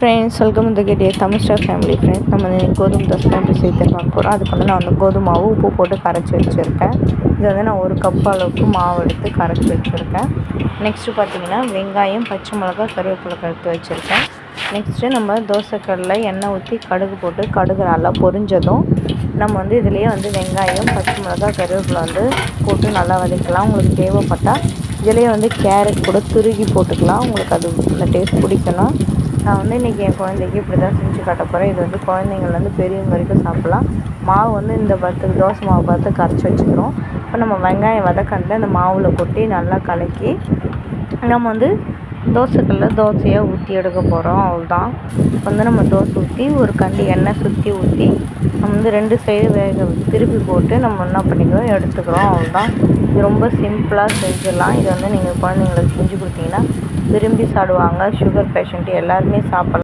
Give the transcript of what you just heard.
Friends welcome to கேடிய Tamil star family. Friends நம்ம இன்னைக்கு கோதுமை தோசை தான் எப்படி செய்து பார்க்க போகிறோம். அதுக்கு வந்து நான் வந்து கோதுமை மாவு உப்பு போட்டு கரைச்சி வச்சுருக்கேன். இது வந்து நான் ஒரு கப் அளவுக்கு மாவு எடுத்து கரைச்சி வச்சுருக்கேன். நெக்ஸ்ட்டு பார்த்திங்கன்னா வெங்காயம், பச்சை மிளகா, கருவேப்பிலை எடுத்து வச்சுருக்கேன். நெக்ஸ்ட்டு நம்ம தோசைக்கல்லில் எண்ணெய் ஊற்றி கடுகு போட்டு கடுகு நல்லா பொரிஞ்சதும் நம்ம வந்து இதுலேயே வந்து வெங்காயம், பச்சை மிளகா, கருவேப்பிலை வந்து போட்டு நல்லா வதக்கலாம். உங்களுக்கு தேவைப்பட்டால் இதுலேயே வந்து கேரட் கூட துருகி போட்டுக்கலாம். உங்களுக்கு அது இந்த டேஸ்ட் பிடிக்கணும். நான் வந்து இன்றைக்கி என் குழந்தைக்கு இப்படி தான் செஞ்சு காட்ட போகிறேன். இது வந்து குழந்தைங்கள்லேருந்து பெரியவங்க வரைக்கும் சாப்பிட்லாம். மாவு வந்து இந்த பத்துக்கு தோசை மாவு பார்த்து கரைச்சி வச்சுக்கிறோம். இப்போ நம்ம வெங்காயம் வதக்கண்டு அந்த மாவில் கொட்டி நல்லா கலக்கி நம்ம வந்து தோசைக்கல்லில் தோசையாக ஊற்றி எடுக்க போகிறோம். அவ்வளோதான். இப்போ வந்து நம்ம தோசை ஊற்றி ஒரு கண்டி எண்ணெய் சுற்றி ஊற்றி நம்ம வந்து 2 சைடு வேக திருப்பி போட்டு நம்ம என்ன பண்ணிக்கிறோம் எடுத்துக்கிறோம். அவ்வளோதான். இது ரொம்ப சிம்பிளாக செஞ்சிடலாம். இதை வந்து நீங்கள் குழந்தைங்களுக்கு செஞ்சு கொடுத்தீங்கன்னா விரும்பி சாப்பிடுவாங்க. சுகர் பேஷண்ட்டு எல்லாருமே சாப்பிட்லாம்.